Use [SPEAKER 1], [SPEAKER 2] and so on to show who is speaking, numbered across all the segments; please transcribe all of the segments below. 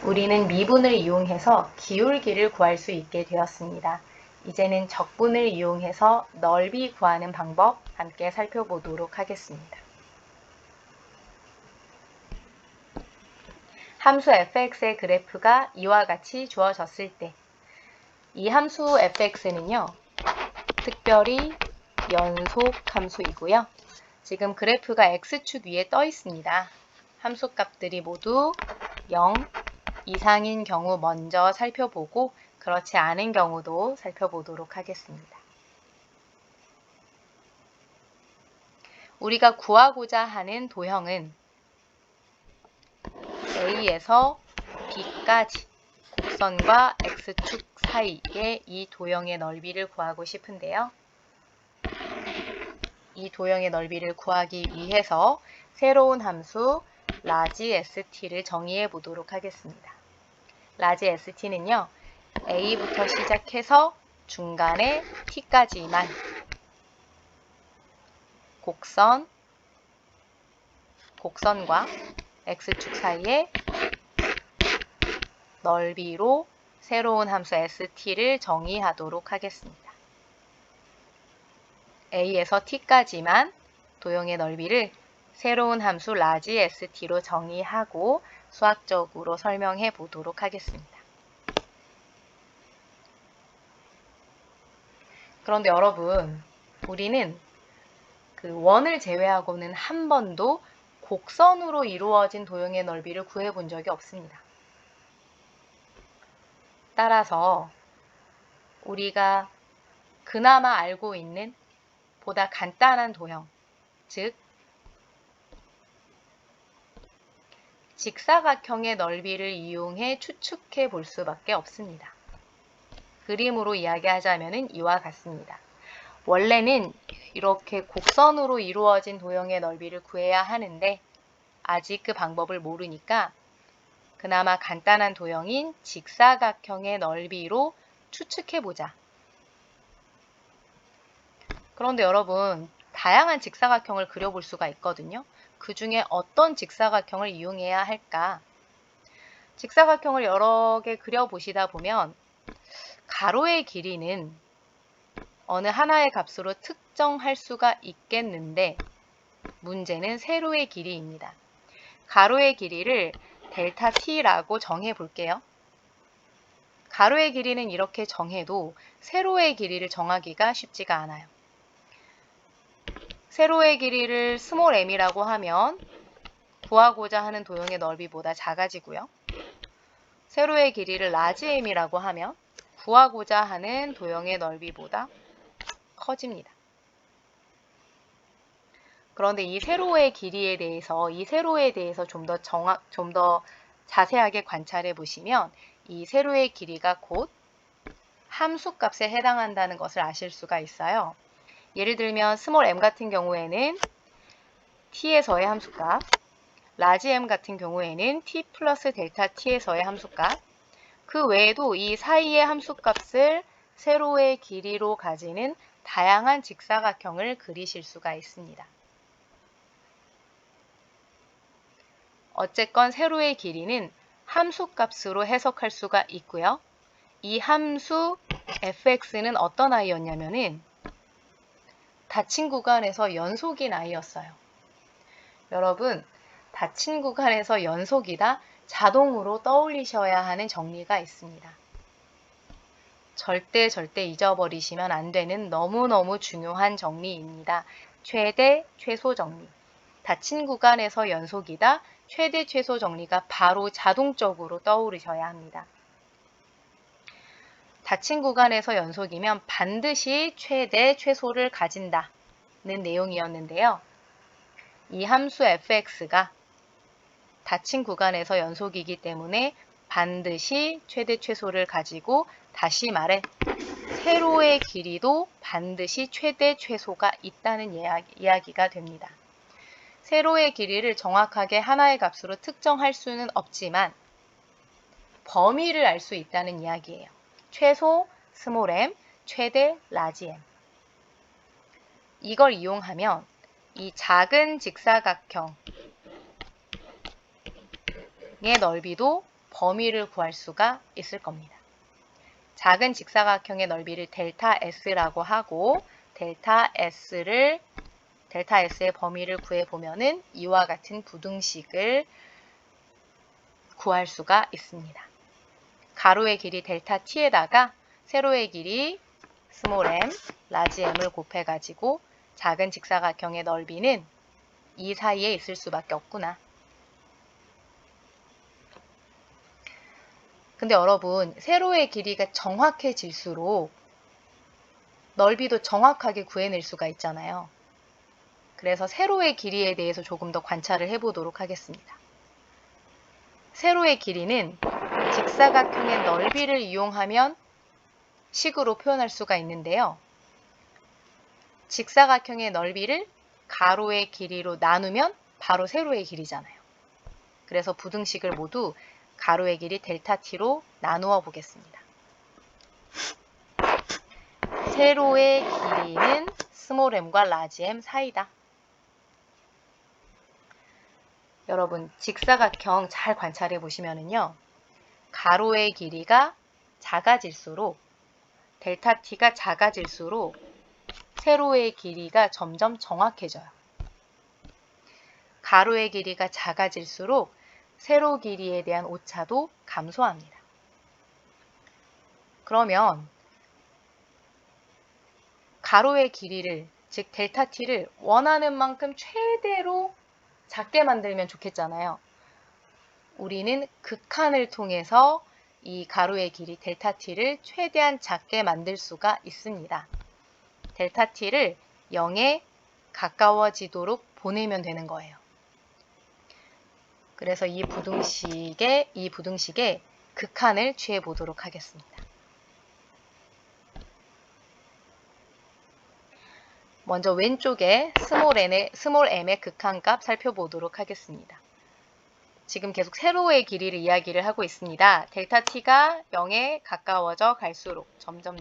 [SPEAKER 1] 우리는 미분을 이용해서 기울기를 구할 수 있게 되었습니다. 이제는 적분을 이용해서 넓이 구하는 방법 함께 살펴보도록 하겠습니다. 함수 fx의 그래프가 이와 같이 주어졌을 때 이 함수 fx는요, 특별히 연속 함수이고요. 지금 그래프가 x축 위에 떠 있습니다. 함수값들이 모두 0 이상인 경우 먼저 살펴보고 그렇지 않은 경우도 살펴보도록 하겠습니다. 우리가 구하고자 하는 도형은 A에서 B까지 곡선과 X축 사이의 이 도형의 넓이를 구하고 싶은데요. 이 도형의 넓이를 구하기 위해서 새로운 함수 라지 st를 정의해 보도록 하겠습니다. 라지 st는요, A부터 시작해서 중간에 t까지만 곡선과 x축 사이의 넓이로 새로운 함수 st를 정의하도록 하겠습니다. A에서 t까지만 도형의 넓이를 새로운 함수 라지 st로 정의하고 수학적으로 설명해 보도록 하겠습니다. 그런데 여러분, 우리는 그 원을 제외하고는 한 번도 곡선으로 이루어진 도형의 넓이를 구해 본 적이 없습니다. 따라서 우리가 그나마 알고 있는 보다 간단한 도형, 즉 직사각형의 넓이를 이용해 추측해 볼 수밖에 없습니다. 그림으로 이야기하자면 이와 같습니다. 원래는 이렇게 곡선으로 이루어진 도형의 넓이를 구해야 하는데 아직 그 방법을 모르니까 그나마 간단한 도형인 직사각형의 넓이로 추측해보자. 그런데 여러분, 다양한 직사각형을 그려볼 수가 있거든요. 그 중에 어떤 직사각형을 이용해야 할까? 직사각형을 여러 개 그려보시다 보면 가로의 길이는 어느 하나의 값으로 특정할 수가 있겠는데 문제는 세로의 길이입니다. 가로의 길이를 델타 t라고 정해 볼게요. 가로의 길이는 이렇게 정해도 세로의 길이를 정하기가 쉽지가 않아요. 세로의 길이를 스몰 m이라고 하면 구하고자 하는 도형의 넓이보다 작아지고요. 세로의 길이를 라지 m이라고 하면 구하고자 하는 도형의 넓이보다 커집니다. 그런데 이 세로의 길이에 대해서, 좀 더 자세하게 관찰해 보시면 이 세로의 길이가 곧 함수값에 해당한다는 것을 아실 수가 있어요. 예를 들면 스몰 m 같은 경우에는 t에서의 함수값, 라지 m 같은 경우에는 t 플러스 델타 t에서의 함수값, 그 외에도 이 사이의 함수값을 세로의 길이로 가지는 다양한 직사각형을 그리실 수가 있습니다. 어쨌건 세로의 길이는 함수값으로 해석할 수가 있고요. 이 함수 fx는 어떤 아이였냐면은 닫힌 구간에서 연속인 아이였어요. 여러분, 닫힌 구간에서 연속이다 자동으로 떠올리셔야 하는 정리가 있습니다. 절대 잊어버리시면 안 되는 너무너무 중요한 정리입니다. 최대, 최소 정리. 닫힌 구간에서 연속이다, 최대, 최소 정리가 바로 자동적으로 떠오르셔야 합니다. 닫힌 구간에서 연속이면 반드시 최대, 최소를 가진다는 내용이었는데요. 이 함수 fx가 닫힌 구간에서 연속이기 때문에 반드시 최대, 최소를 가지고 다시 말해 세로의 길이도 반드시 최대, 최소가 있다는 이야기가 됩니다. 세로의 길이를 정확하게 하나의 값으로 특정할 수는 없지만 범위를 알 수 있다는 이야기예요. 최소 스몰 m, 최대 라지 m. 이걸 이용하면 이 작은 직사각형의 넓이도 범위를 구할 수가 있을 겁니다. 작은 직사각형의 넓이를 델타 S라고 하고 델타 S의 범위를 구해보면은 이와 같은 부등식을 구할 수가 있습니다. 가로의 길이 델타 T에다가 세로의 길이 스몰 m, 라지 m을 곱해가지고 작은 직사각형의 넓이는 이 사이에 있을 수밖에 없구나. 근데 여러분, 세로의 길이가 정확해질수록 넓이도 정확하게 구해낼 수가 있잖아요. 그래서 세로의 길이에 대해서 조금 더 관찰을 해보도록 하겠습니다. 세로의 길이는 직사각형의 넓이를 이용하면 식으로 표현할 수가 있는데요. 직사각형의 넓이를 가로의 길이로 나누면 바로 세로의 길이잖아요. 그래서 부등식을 모두 가로의 길이 델타 t로 나누어 보겠습니다. 세로의 길이는 스몰 m과 라지 m 사이다. 여러분, 직사각형 잘 관찰해 보시면은요. 가로의 길이가 작아질수록 델타 t가 작아질수록 세로의 길이가 점점 정확해져요. 가로의 길이가 작아질수록 세로 길이에 대한 오차도 감소합니다. 그러면 가로의 길이를, 즉 델타 t를 원하는 만큼 최대로 작게 만들면 좋겠잖아요. 우리는 극한을 통해서 이 가로의 길이 델타 t를 최대한 작게 만들 수가 있습니다. 델타 t를 0에 가까워지도록 보내면 되는 거예요. 그래서 이 부등식의 극한을 취해 보도록 하겠습니다. 먼저 왼쪽에 스몰 m의 극한값 살펴보도록 하겠습니다. 지금 계속 세로의 길이를 이야기를 하고 있습니다. 델타 t가 0에 가까워져 갈수록 점점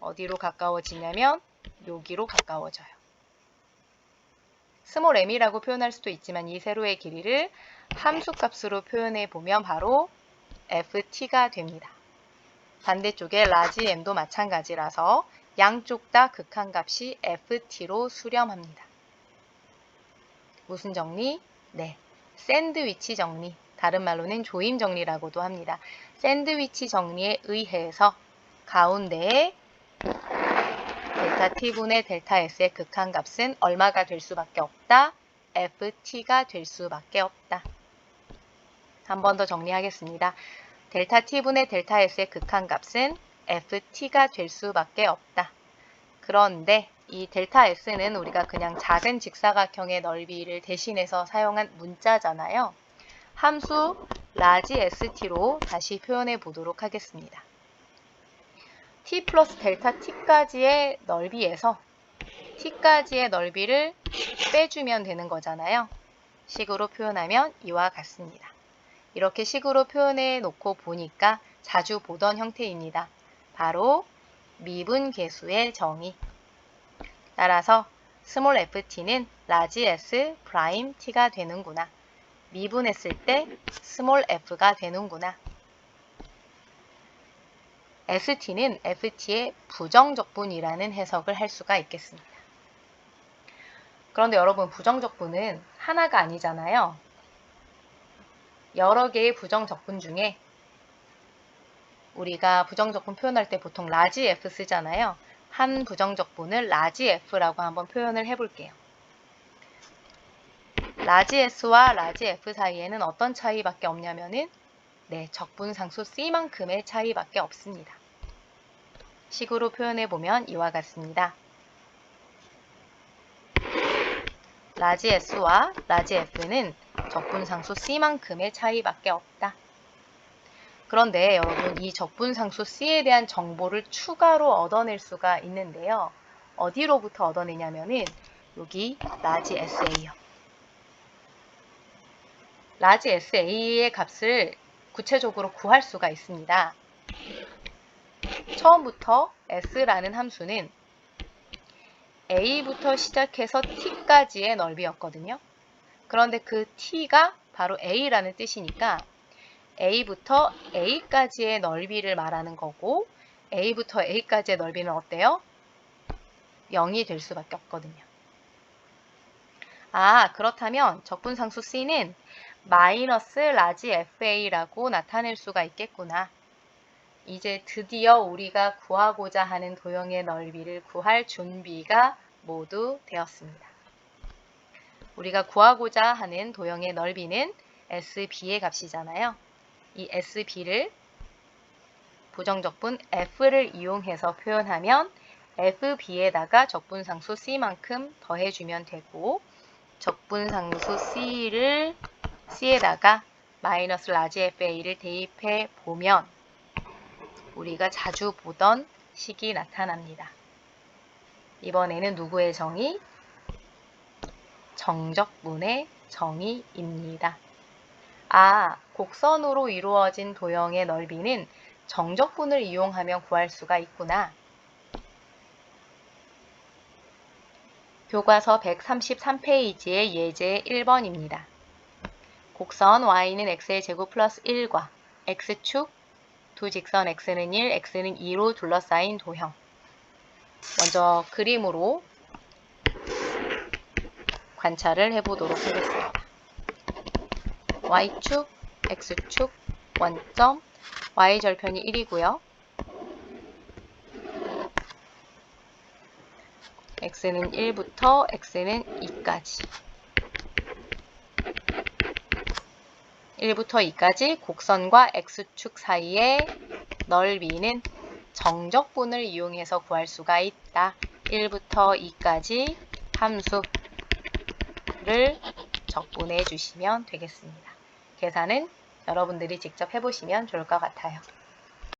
[SPEAKER 1] 어디로 가까워지냐면 여기로 가까워져요. 스몰 m이라고 표현할 수도 있지만 이 세로의 길이를 함수값으로 표현해 보면 바로 ft가 됩니다. 반대쪽에 라지 m도 마찬가지라서 양쪽 다 극한값이 ft로 수렴합니다. 무슨 정리? 네, 샌드위치 정리, 다른 말로는 조임 정리라고도 합니다. 샌드위치 정리에 의해서 가운데에 델타 t분의 델타 s의 극한값은 얼마가 될 수밖에 없다? ft가 될 수밖에 없다. 한 번 더 정리하겠습니다. 델타 t분의 델타 s의 극한값은 ft가 될 수밖에 없다. 그런데 이 델타 s는 우리가 그냥 작은 직사각형의 넓이를 대신해서 사용한 문자잖아요. 함수 라지 st로 다시 표현해 보도록 하겠습니다. t 플러스 델타 t까지의 넓이에서 t까지의 넓이를 빼주면 되는 거잖아요. 식으로 표현하면 이와 같습니다. 이렇게 식으로 표현해 놓고 보니까 자주 보던 형태입니다. 바로 미분계수의 정의. 따라서 스몰 ft는 라지 s 프라임 t가 되는구나. 미분했을 때 스몰 f가 되는구나. st는 ft의 부정적분이라는 해석을 할 수가 있겠습니다. 그런데 여러분, 부정적분은 하나가 아니잖아요. 여러 개의 부정적분 중에 우리가 부정적분 표현할 때 보통 라지 f 쓰잖아요. 한 부정적분을 라지 f라고 한번 표현을 해볼게요. 라지 s와 라지 f 사이에는 어떤 차이밖에 없냐면은 적분상수 c만큼의 차이밖에 없습니다. 식으로 표현해보면 이와 같습니다. 라지 s와 라지 f는 적분상수 c만큼의 차이밖에 없다. 그런데 여러분, 이 적분상수 c에 대한 정보를 추가로 얻어낼 수가 있는데요. 어디로부터 얻어내냐면은 여기 라지 sa요. 라지 sa의 값을 구체적으로 구할 수가 있습니다. 처음부터 s라는 함수는 a부터 시작해서 t까지의 넓이였거든요. 그런데 그 t가 바로 a라는 뜻이니까 A부터 A까지의 넓이를 말하는 거고 A부터 A까지의 넓이는 어때요? 0이 될 수밖에 없거든요. 그렇다면 적분상수 C는 마이너스 라지 FA라고 나타낼 수가 있겠구나. 이제 드디어 우리가 구하고자 하는 도형의 넓이를 구할 준비가 모두 되었습니다. 우리가 구하고자 하는 도형의 넓이는 SB의 값이잖아요. 이 SB를 부정적분 F를 이용해서 표현하면 FB에다가 적분상수 C만큼 더해주면 되고 적분상수 C에다가 마이너스 라지 FA를 대입해 보면 우리가 자주 보던 식이 나타납니다. 이번에는 누구의 정의? 정적분의 정의입니다. 곡선으로 이루어진 도형의 넓이는 정적분을 이용하면 구할 수가 있구나. 교과서 133페이지의 예제 1번입니다. 곡선 y는 x의 제곱 플러스 1과 x축 두 직선 x는 1, x는 2로 둘러싸인 도형. 먼저 그림으로 관찰을 해보도록 하겠습니다. y축, x축, 원점, y절편이 1이고요. x는 1부터 x는 2까지 1부터 2까지 곡선과 x축 사이의 넓이는 정적분을 이용해서 구할 수가 있다. 1부터 2까지 함수를 적분해 주시면 되겠습니다. 계산은 여러분들이 직접 해보시면 좋을 것 같아요.